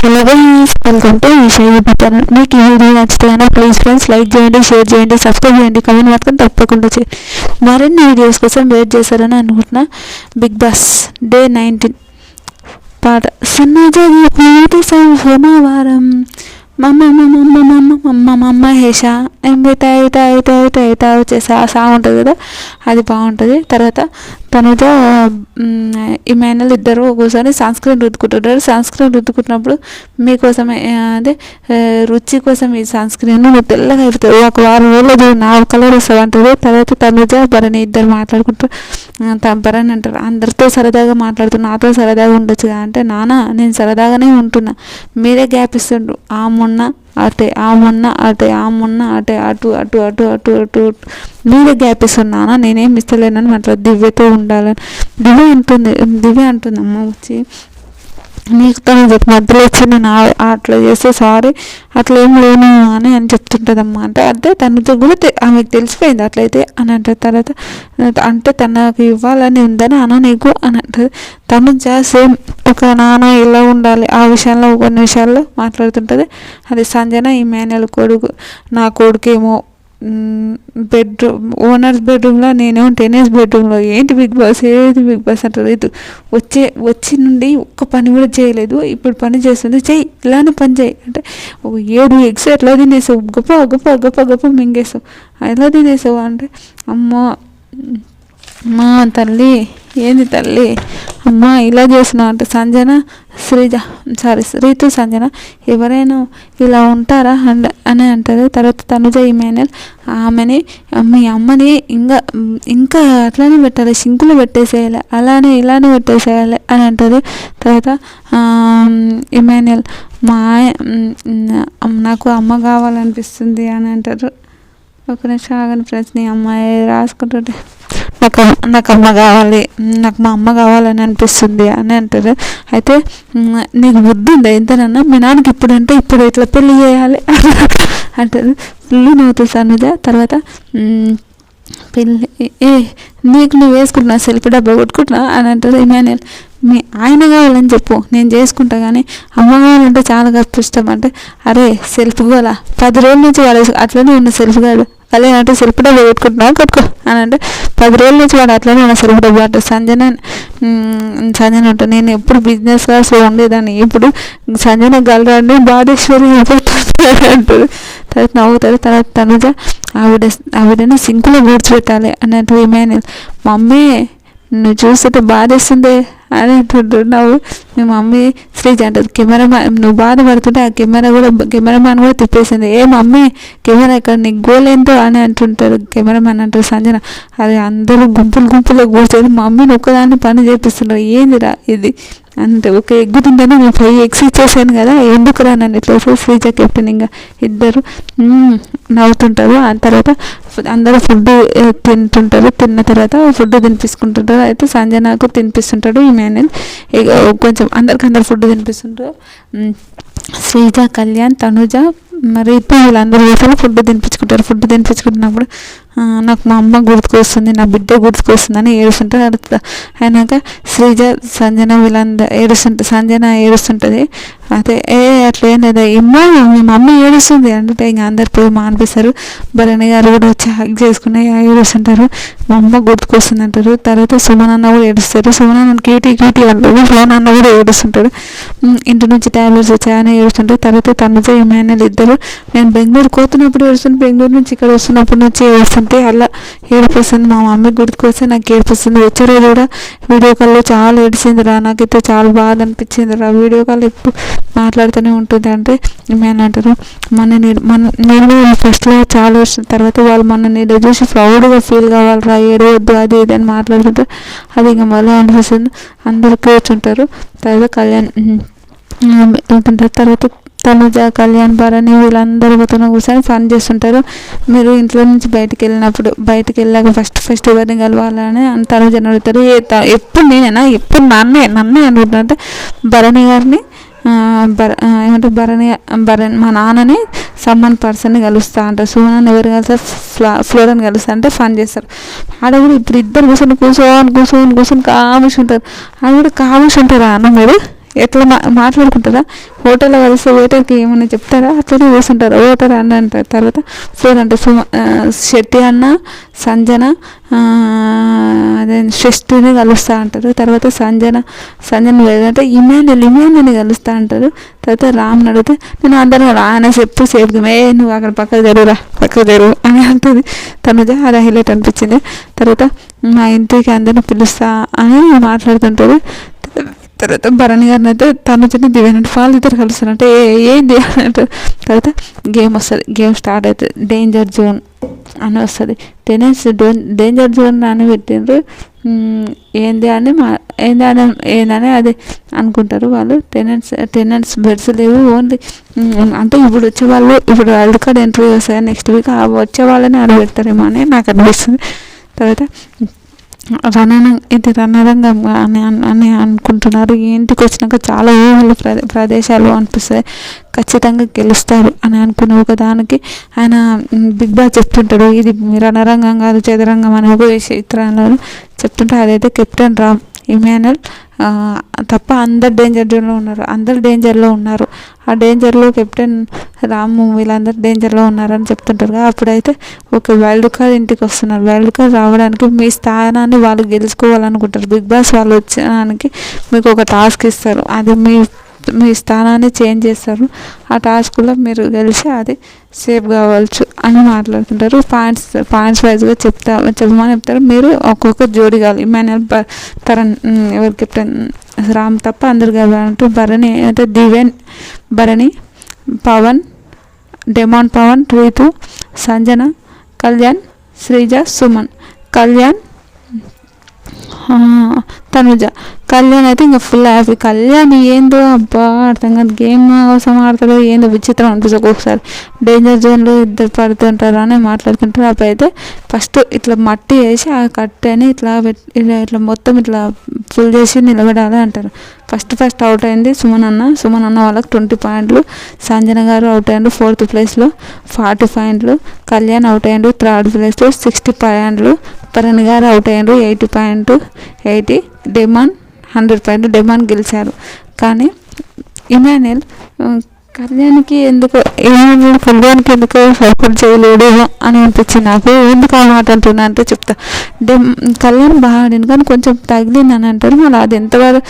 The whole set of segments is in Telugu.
Hello guys, welcome to YouTube channel. మీకు ఈ వీడియో నచ్చితే ప్లీజ్ ఫ్రెండ్స్ లైక్ చేయండి, షేర్ చేయండి, సబ్స్క్రైబ్ చేయండి, కమెంట్ మాత్రం తప్పకుండా చేయండి. మరిన్ని వీడియోస్ కోసం వెయిట్ చేస్తారని అనుకుంటున్నా. బిగ్ బాస్ డే 19 పాట సన్నజాగి సోమవారం మమ్మ హేష వచ్చేసి ఆ సాంగ్ ఉంటుంది కదా, అది బాగుంటుంది. తర్వాత తనుజ ఇమాన్యుల్ ఇద్దరు ఒకసారి సన్స్క్రీన్ రుద్దుకుంటుంటారు. సన్స్క్రీన్ రుద్దుకున్నప్పుడు మీకోసమే అదే రుచి కోసం ఈ సన్స్క్రీన్ తెల్లగా అయిపోతుంది, ఒక వారం రోజులు నా కలర్ వస్తుంది అంటారు. తర్వాత తనుజ భరణి ఇద్దరు మాట్లాడుకుంటారు. భరణి అంటారు, అందరితో సరదాగా మాట్లాడుతున్నా, నాతో సరదాగా ఉండొచ్చు కదా అంటే, నాన్న నేను సరదాగానే ఉంటున్నా, మీరే గ్యాప్ ఇస్తుండ్రు. ఆ మొన్న అటే, ఆ మొన్న అటే, ఆ మొన్న అటే, అటు అటు అటు అటు అటు మీరే గ్యాప్ ఇస్తున్నానా, నేనేం ఇస్తలేనని మాట్లాడు. దివ్యతో ఉండాలని దివ్య అంటుంది అమ్మ వచ్చి, నీకు తను మధ్యలో వచ్చి నేను అట్లా చేస్తే సారీ అట్లా ఏం లేను అని చెప్తుంటుంది అమ్మ. అంటే అదే తనతో కూడా ఆమెకు తెలిసిపోయింది అట్లయితే అని అంటారు. తర్వాత అంటే తనకు ఇవ్వాలని ఉందని అన్న నీకు అని అంటుంది. తను సేమ్ ఒక నాన్న ఇలా ఉండాలి ఆ విషయంలో కొన్ని విషయాల్లో మాట్లాడుతుంటుంది. అది సంజన ఇమాన్యుల్ కొడుకు, నా కొడుకేమో ఓనర్స్ బెడ్రూమ్లో, నేనేమో టెన్నిస్ బెడ్రూమ్లో. ఏంటి బిగ్ బాస్, ఏది బిగ్ బాస్ అంటారు. ఇది వచ్చి నుండి ఒక్క పని కూడా చేయలేదు, ఇప్పుడు పని చేస్తుంది, చెయ్యి ఇలానే పని చేయి అంటే, 7 ఎగ్స్ ఎట్లా తినేసావు, గొప్ప గొప్ప గొప్ప గొప్ప మింగేసావు, ఎలా తినేసావు అంటే, అమ్మో మా తల్లి ఏంది తల్లి అమ్మ ఇలా చేసినావు అంటే, సంజన శ్రీతు సంజన ఎవరైనా ఇలా ఉంటారా అని అంటారు. తర్వాత తనుజ ఇమాన్యుల్ ఆమెని మీ అమ్మని ఇంకా అట్లానే పెట్టాలి, సింకులో పెట్టేసేయాలి, అలానే ఇలానే పెట్టేసేయాలి అని అంటారు. తర్వాత ఇమాన్యుల్ నాకు అమ్మ కావాలనిపిస్తుంది అని అంటారు. ఒక నిమిషం ఆగని ఫ్రెండ్స్, నీ అమ్మాయి రాసుకుంటుంటే నాకు అమ్మ కావాలి, నాకు మా అమ్మ కావాలని అనిపిస్తుంది అని అంటారు. అయితే నీకు బుద్ధి ఉందా ఎంతనన్నా, మీ నాన్నకి ఇప్పుడు ఇట్లా పెళ్ళి చేయాలి అంటారు. ఫుల్ నవ్వుతుంది సనుజ. తర్వాత పెళ్ళి నీకు నువ్వు వేసుకుంటున్నా, సెల్ఫ్ డబ్బా కొట్టుకుంటున్నా అని అంటారు ఇమాన్యుల్. మీ ఆయన కావాలని చెప్పు, నేను చేసుకుంటా, కానీ అమ్మ కావాలంటే చాలా కష్టం అంటే, అరే సెల్ఫ్ గోలా 10 రోజుల నుంచి వాడు అట్లనే ఉన్న సెల్ఫ్ గాడు అంటే సెల్ఫ్ డబ్బా కొట్టుకుంటున్నా కొట్టుకో అని అంటే, 10 రోజుల నుంచి వాడు అట్లనే ఉన్న సెల్ఫ్ డబ్బా అంటే సంజన ఉంటుంది. నేను ఎప్పుడు బిజినెస్ క్లాస్లో ఉండేదాన్ని, ఇప్పుడు సంజన గలరాన్ని బాడేశ్వరి అంటారు. తర్వాత నవ్వుతారు. తర్వాత తనుజ ఆవిడని సింకులో కూర్చోబెట్టాలి అన్నట్టు ఇమాన్యుల్. మమ్మీ నువ్వు చూస్తుంటే బాధేస్తుంది అని అంటుంటున్నావు. మీ మమ్మీ శ్రీజ అంటుంది, కెమెరామ్యాన్ నువ్వు బాధపడుతుంటే ఆ కెమెరామ్యాన్ కూడా తిప్పేసింది. ఏ మమ్మీ కెమెరా ఇక్కడ నీ గోల్ ఏంటో అని అంటుంటారు. కెమెరామ్యాన్ అంటారు సంజన, అది అందరూ గుంపులో కూర్చొని మమ్మీని ఒక్కదాన్ని పని చేపిస్తున్నారు, ఏందిరా ఇది అంటే, ఒక ఎగ్గు తింటాను నేను 5 ఎగ్స్ ఇచ్చేసాను కదా, ఎందుకు రానని ఇట్లా శ్రీజ కెప్టెన్ ఇంకా ఇద్దరు నవ్వుతుంటారు. ఆ తర్వాత అందరూ ఫుడ్ తింటుంటారు. తిన్న తర్వాత ఫుడ్ తినిపించుకుంటుంటారు. అయితే సంజనకు తినిపిస్తుంటాడు ఇమాన్యుల్. కొంచెం అందరికందరు ఫుడ్ తినిపిస్తుంటారు. శ్రీజ, కళ్యాణ్, తనుజ మరి వీళ్ళందరూ వేసారు ఫుడ్ తినిపించుకుంటారు. ఫుడ్ తినిపించుకుంటున్నప్పుడు నాకు మా అమ్మ గుర్తుకొస్తుంది, నా బిడ్డ గుర్తుకొస్తుంది అని ఏడుస్తుంటారు. అయినాక శ్రీజ, సంజన వీళ్ళందరూ సంజన ఏడుస్తుంటుంది. అయితే అట్లేం లేదా ఇమ్మా మీ మమ్మీ ఏడుస్తుంది అంటే ఇంకా అందరు పోయి మానిపిస్తారు. భరణి గారు కూడా వచ్చి హక్ చేసుకుని ఏడుస్తుంటారు, మా అమ్మ గుర్తుకొస్తుంది అంటారు. తర్వాత సుమనన్న కూడా ఏడుస్తారు. సుమనన్న క్యూటీ అంటారు. సుమనన్న కూడా ఏడుస్తుంటాడు. ఇంటి నుంచి ట్యాబ్లెట్స్ వచ్చాయని ఏడుస్తుంటారు. తర్వాత తనుజ ఇమాన్యుల్ ఇద్దరు, నేను బెంగళూరు పోతున్నప్పుడు ఏడుస్తుంది, బెంగళూరు నుంచి ఇక్కడ వస్తున్నప్పటి నుంచి ఏడుస్తుంటే అలా ఏడిపోతుంది. మా మమ్మీ గుర్తుకొస్తే నాకు ఏడిపోతుంది. వచ్చే రోజు కూడా వీడియో కాల్లో చాలా ఏడిచిందిరా, నాకైతే చాలా బాధ అనిపించిందిరా, వీడియో కాల్ ఎప్పుడు మాట్లాడుతూనే ఉంటుంది అంటే ఇమాన్యుల్ అంటారు, నేను ఫస్ట్లో చాలా వచ్చిన తర్వాత వాళ్ళు నీళ్ళు చూసి ప్రౌడ్గా ఫీల్ కావాలరా, ఏడవద్దు అది ఇది అని మాట్లాడుతుంటే అది ఇంకా మళ్ళీ అనిపిస్తుంది. అందరూ కూర్చుంటారు. తర్వాత కళ్యాణ్ ఉంటుంటారు. తర్వాత తనుజ, కళ్యాణ్, భరణి వీళ్ళందరూ పోతున్న కూర్చొని ఫన్ చేస్తుంటారు. మీరు ఇంట్లో నుంచి బయటికి వెళ్ళాక ఫస్ట్ ఎవరిని కలవాలని తనుజ అడుగుతారు. ఎప్పుడు నేనేనా, ఎప్పుడు నన్నే అనుకుంటున్నా భరణి గారిని ఏమంటారు, భరణి మా నాన్నని సమ్మన్ పర్సన్ని కలుస్తా అంటారు. సుమన్ ఎవరు కలుస్తారు, ఫ్లోరని కలుస్తా అంటే ఫన్ చేస్తారు. ఆడ కూడా ఇప్పుడు ఇద్దరు కూర్చొని కామిష్ ఉంటారు. ఆడ కూడా కామిష్ ఉంటారు అన్న మీరు ఎట్లా మాట్లాడుకుంటారా? హోటల్లో కలిస్తే వెయిటర్కి ఏమన్నా చెప్తారా? అట్లనే కూర్చుంటారు. ఓటర్ అన్న అంటారు. తర్వాత ఫ్లోర్ అంటే శెట్టి అన్న, సంజన, అదే షష్ఠిని కలుస్తూ అంటారు. తర్వాత సంజన లేదంటే ఇమాన్యుల్ని కలుస్తూ అంటారు. తర్వాత రామ్ని అడిగితే నేను అందరూ ఆయన సేపుకి నువ్వు అక్కడ పక్కకు జరుగు అని అంటుంది తనుజ. అది హైలైట్ అనిపించింది. తర్వాత మా ఇంటికి అందరిని పిలుస్తా అని మాట్లాడుతుంటుంది. తర్వాత భరణి గారిని అయితే తనుజని దివ్యానంటే వాళ్ళిద్దరు కలుస్తారంటే ఏంది అని అంటారు. తర్వాత గేమ్ వస్తుంది. గేమ్ స్టార్ట్ అవుతుంది. డేంజర్ జోన్ అని వస్తుంది. డేంజర్ జోన్ అని పెట్టిండ్రు. ఏందని అది అనుకుంటారు వాళ్ళు. టెనెంట్స్ బెడ్స్ లేవు, ఓన్లీ అంటే ఇప్పుడు వచ్చేవాళ్ళు, ఇప్పుడు వరల్డ్ కార్డ్ ఎంట్రీ వస్తాయి నెక్స్ట్ వీక్, వచ్చే వాళ్ళని ఆడబెడతారేమో అని నాకు అనిపిస్తుంది. తర్వాత రణరంగం అని అనుకుంటున్నారు. ఇంటికి వచ్చినాక చాలా ఊహల ప్రదేశాలు అనిపిస్తాయి. ఖచ్చితంగా గెలుస్తారు అని అనుకున్న ఒకదానికి ఆయన బిగ్ బాస్ చెప్తుంటాడు, ఇది రణరంగం కాదు చదరంగం అని ఒక చిత్రంలో చెప్తుంటే అదైతే కెప్టెన్ రామ్, ఇమాన్యుల్ తప్ప అందరు డేంజర్లో ఉన్నారు. ఆ డేంజర్లో కెప్టెన్ రాము వీళ్ళందరూ డేంజర్లో ఉన్నారని చెప్తుంటారు కదా. అప్పుడైతే ఒక వైల్డ్ కార్డ్ ఇంటికి వస్తున్నారు. వైల్డ్ కార్డ్ రావడానికి మీ స్థానాన్ని వాళ్ళు గెలుచుకోవాలనుకుంటారు. బిగ్ బాస్ వాళ్ళు వచ్చడానికి మీకు ఒక టాస్క్ ఇస్తారు. అది మీ స్థానాన్ని చేంజ్ చేస్తారు. ఆ టాస్క్లో మీరు గెలిచి అది సేఫ్ కావచ్చు అని మాట్లాడుతుంటారు. పాయింట్స్ వైజ్గా చెప్పమని చెప్తారు. మీరు ఒక్కొక్క జోడి కావాలి. ఇమాన్యుల్ తరణ్ ఎవరు కెప్టెన్ రామ్ తప్ప అందరు కావాలంటూ భరణి అంటే భరణి పవన్, డెమాన్ పవన్, రీతు, సంజన, కళ్యాణ్, శ్రీజ, సుమన్, కళ్యాణ్, తనుజ. కళ్యాణ్ అయితే ఇంకా ఫుల్ హ్యాపీ. కళ్యాణ్ ఏందో అబ్బా అర్థం కాదు, గేమ్ కోసం ఆడతాడో ఏందో విచిత్రం అనిపిస్తుంది. ఒక్కొక్కసారి డేంజర్ జోన్లో ఇద్దరు పడుతుంటారు అని మాట్లాడుకుంటారు. అప్పుడు అయితే ఫస్ట్ ఇట్లా మట్టి వేసి ఆ కట్టెని ఇట్లా మొత్తం ఇట్లా ఫుల్ చేసి నిలబడాలి అంటారు. ఫస్ట్ అవుట్ అయింది సుమన్ అన్న వాళ్ళకి 20 పాయింట్లు. సంజన గారు అవుట్ అయ్యారు 4th ప్లేస్లో 40 పాయింట్లు. కళ్యాణ్ అవుట్ అయ్యారు 3rd ప్లేస్లో 60 పాయింట్లు. భరణి గారు అవుట్ అయ్యారు 80. డెమాన్ 100 పాయింట్లు. డెమాన్ గెలిచారు. కానీ ఇమాన్యుల్ కళ్యాణ్కి ఎందుకో సపోర్ట్ చేయలేడు అని అనిపించింది నాకు. ఎందుకు ఆ మాట అంటున్నా అంటే చెప్తా. కళ్యాణ్ బాగా ఆడింది కానీ కొంచెం తగిలింది అని అంటారు. మళ్ళీ అది ఎంతవరకు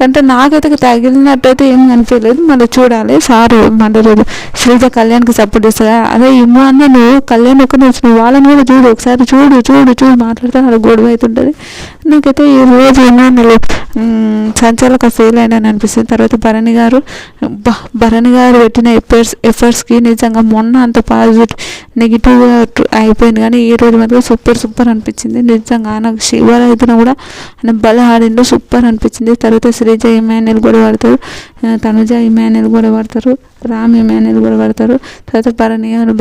అంటే నాకైతే తగిలినట్టయితే ఏం కనిపించలేదు. మళ్ళీ చూడాలి. సారు మండలేదు శ్రీజ కళ్యాణ్కి సపోర్ట్ చేస్తారు. అదే ఇమ్మా అన్న నువ్వు కళ్యాణ్ ఒక్కనే వచ్చినావు, వాళ్ళని కూడా చూడు ఒకసారి చూడు మాట్లాడితే అలా గొడవ అవుతుంటుంది. నాకైతే ఈ రోజు ఇమాన్యుల్ సంచాలక ఫెయిల్ అయినా అనిపిస్తుంది. తర్వాత భరణి గారు పెట్టిన ఎఫర్ట్స్కి నిజంగా మొన్న అంత పాజిటివ్ నెగిటివ్గా అయిపోయింది కానీ ఈ రోజు మాత్రం సూపర్ అనిపించింది. నిజంగా నాకు శివరైతున కూడా ఆయన బల ఆడిందో సూపర్ అనిపించింది. తర్వాత శ్రీజ ఇమాన్యుల్ కూడా పడతారు, తనుజ ఇమాన్యుల్ కూడా పడతారు, రామ్ ఇమాన్యుల్ కూడా పడతారు. తర్వాత భరణి గారు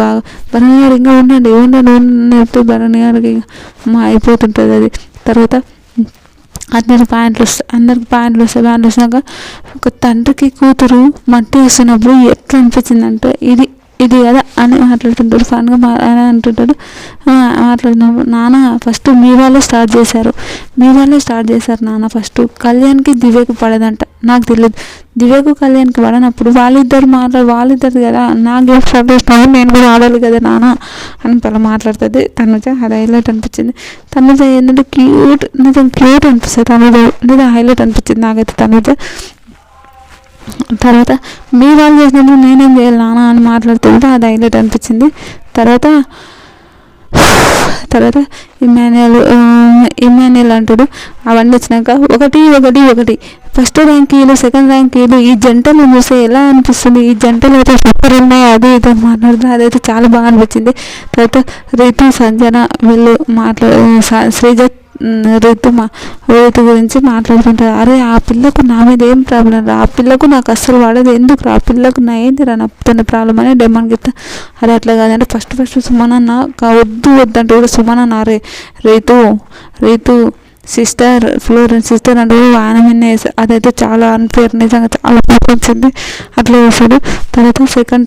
ఇంకా ఉండండి భరణి గారికి అయిపోతుంటుంది అది. తర్వాత అందరికి పాయింట్లు వస్తాక ఒక తండ్రికి కూతురు మట్టి వేస్తున్నప్పుడు ఎట్లా అనిపించిందంటే ఇది కదా అని మాట్లాడుతుంటాడు. ఫన్గా అని అంటుంటాడు. మాట్లాడినప్పుడు నాన్న ఫస్ట్ మీ వాళ్ళే స్టార్ట్ చేశారు నాన్న. ఫస్ట్ కళ్యాణ్కి దివ్యకు పడదంట. నాకు తెలియదు. దివ్యకు కళ్యాణ్కి పడనప్పుడు వాళ్ళిద్దరు కదా నా గేమ్ స్టార్ట్ చేసినప్పుడు నేను కూడా ఆడాలి కదా నాన్న అని పలా మాట్లాడుతుంది తనుజ. అది హైలైట్ అనిపించింది. తనుజ ఏంటంటే క్యూట్ అనిపిస్తుంది. తనుజ హైలైట్ అనిపించింది నాకైతే తనుజ. తర్వాత మీ వాళ్ళు చేసినప్పుడు నేనేం చేయాలి నాన్న అని మాట్లాడుతుంటే అది హైలైట్ అనిపించింది. తర్వాత ఇమాన్యుల్ అంటాడు అవన్నీ వచ్చినాక ఒకటి ఫస్ట్ ర్యాంకీలు సెకండ్ ర్యాంకీలు ఈ జంటలు చూస్తే ఎలా అనిపిస్తుంది, ఈ జంటలు అయితే సూపర్ ఉన్నాయి అది ఇది మాట్లాడుతుంది. అదైతే చాలా బాగా అనిపించింది. తర్వాత రీతు సంజన వీళ్ళు శ్రీజ రీతు గురించి మాట్లాడుతుంటారు. అరే ఆ పిల్లకు నా మీద ఏం ప్రాబ్లం రా, ఆ పిల్లకు నాకు అస్సలు పడదు, ఎందుకు రా, ఆ పిల్లకు నా ఏంది రా నప్పుతున్న ప్రాబ్లం అని డెమాన్ చెప్తా. అరే అట్లా కాదంటే ఫస్ట్ సుమన్ అన్న వద్దు అంటే కూడా సుమన్ అన్న అరే రీతు సిస్టర్ అంటే ఆయన మీద వేసారు. అదైతే చాలా అన్ఫేర్, నిజంగా చాలా వచ్చింది అట్లా వేసాడు. తర్వాత సెకండ్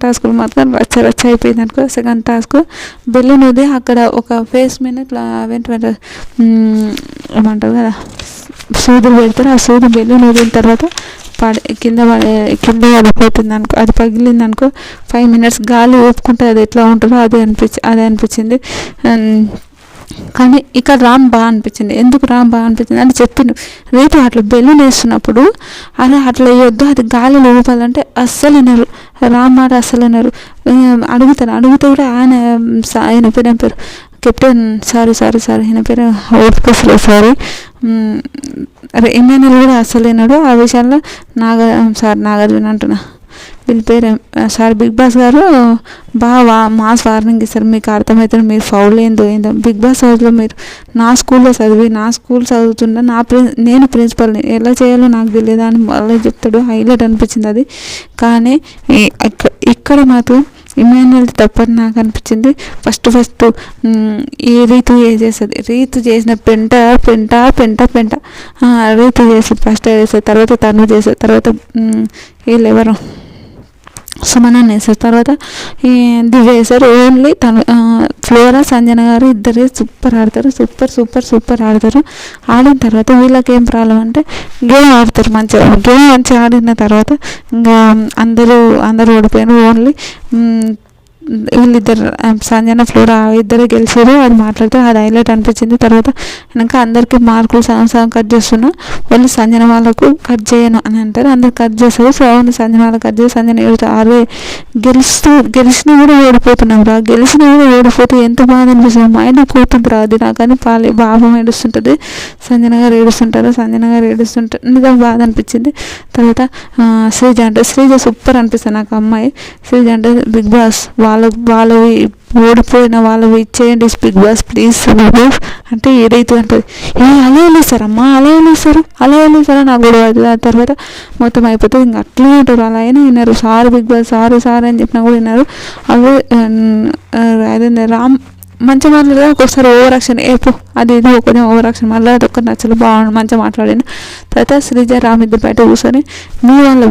టాస్క్ మాత్రం రచ్చ అయిపోయింది అనుకో. సెకండ్ టాస్క్ బెలూన్ అక్కడ ఒక ఫేస్ మీద ఇట్లా ఏమంటారు కదా సూదులు పెడతారు. ఆ సూది బెలూన్ వదిలిన తర్వాత కింద పడిపోతుంది అనుకో. అది పగిలింది అనుకో 5 minutes గాలి ఊపుకుంటే అది ఎట్లా ఉంటుందో అదే అనిపించింది. కానీ ఇక్కడ రామ్ బాగా అనిపించింది. ఎందుకు రామ్ బాగా అనిపించింది అంటే చెప్పిండు, రేపు అట్లా బెలూన్ వేస్తున్నప్పుడు అట్లా వేయొద్దు, అది గాలిలో ఊపాలంటే అస్సలు వినరు. రామ్ మాట అస్సలు వినరు. అడిగితే కూడా ఆయన పేరు కెప్టెన్ సారీ ఈయన పేరు సారీ ఎమ్మెల్యేలు కూడా అస్సలు విన్నాడు. ఆ విషయంలో నాగార్జున అంటున్నా, వీళ్ళ పేరు సార్ బిగ్ బాస్ గారు బాగా మాస్ వార్నింగ్ ఇస్తారు. మీకు అర్థమవుతుంది, మీరు ఫౌల్ ఏందో బిగ్ బాస్ హౌస్లో మీరు నా స్కూల్ చదువుతున్నా నేను ప్రిన్సిపల్ని ఎలా చేయాలో నాకు తెలియదా అని మళ్ళీ చెప్తాడు. హైలైట్ అనిపించింది అది. కానీ ఇక్కడ మాత్రం ఇమాన్యుయల్ తప్పని నాకు అనిపించింది. ఫస్ట్ ఈ రీతు చేసేది. రీతు చేసిన పెంట రీతు చేసేది. ఫస్ట్ చేసేది, తర్వాత తను చేసేది, తర్వాత వీళ్ళెవరు సుమనాన్ని వేసారు, తర్వాత దివ్య వేశారు. ఓన్లీ తను ఫ్లోరా సంజన గారు ఇద్దరే సూపర్ ఆడతారు. సూపర్ ఆడతారు. ఆడిన తర్వాత వీళ్ళకి ఏం ప్రాబ్లం అంటే గేమ్ ఆడతారు మంచిగా ఆడిన తర్వాత ఇంకా అందరూ ఓడిపోయారు. ఓన్లీ వీళ్ళిద్దరు సంజన ఫ్లోరా ఇద్దరే గెలిచారు. అది మాట్లాడితే అది హైలైట్ అనిపించింది. తర్వాత ఇంకా అందరికీ మార్కులు సగం కట్ చేస్తున్నా, వాళ్ళు సంజన వాళ్ళకు కట్ చేయను అని అంటారు. అందరు కట్ చేస్తారు. సంజన వాళ్ళకి కట్ చేసి సంజన గెలిచినా కూడా ఓడిపోతున్నాం రా. ఓడిపోతే ఎంత బాధ అనిపిస్తుంది, మైండ్ కూతుంటారు. అది నాకని బాబం ఏడుస్తుంటుంది, సంజన గారు ఏడుస్తుంటారు. నిజంగా బాధ అనిపించింది. తర్వాత శ్రీజ సూపర్ అనిపిస్తుంది నాకు. అమ్మాయి శ్రీజ అంటే బిగ్ బాస్ వాళ్ళవి ఓడిపోయిన వాళ్ళవి ఇచ్చేయండి బిగ్ బాస్ ప్లీజ్ అంటే ఏదైతే అంటుంది. అలా వెళ్ళేస్తారమ్మా, అలా వెళ్ళేస్తారా నాకు కూడా అది. ఆ తర్వాత మొత్తం అయిపోతుంది. ఇంక అట్లనే ఉంటారు. అలా అయినా విన్నారు. బిగ్ బాస్ సారీ అని చెప్పినా కూడా విన్నారు. అవి అదే రామ్ మంచిగా మాట్లాడితే ఒక్కొక్కసారి ఓవర్ యాక్షన్ అది కొంచెం ఓవర్ యాక్షన్ మళ్ళీ అది ఒక్క నచ్చలు బాగుంది, మంచిగా మాట్లాడాను. తర్వాత శ్రీజ రామ్ ఇద్దరు బయట కూర్చొని మీ వాళ్ళు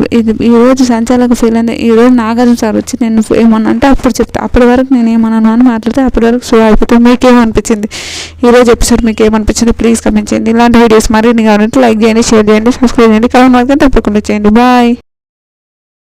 ఈరోజు సంచాలకు ఫీల్ అయింది, ఈరోజు నాగార్జున సార్ వచ్చి నేను ఏమన్నా అంటే అప్పుడు చెప్తా, అప్పటి వరకు నేను ఏమన్నాను అని మాట్లాడితే అప్పటి వరకు షో అయిపోతుంది. మీకేమనిపించింది ఈరోజు ఎపిసోడ్, మీకు ఏమనిపించింది ప్లీజ్ కమెంట్ చేయండి. ఇలాంటి వీడియోస్ మరిన్ని కావాలంటే లైక్ చేయండి, షేర్ చేయండి, సబ్స్క్రైబ్ చేయండి, కామెంట్ మాత్రం తప్పకుండా చేయండి. బాయ్.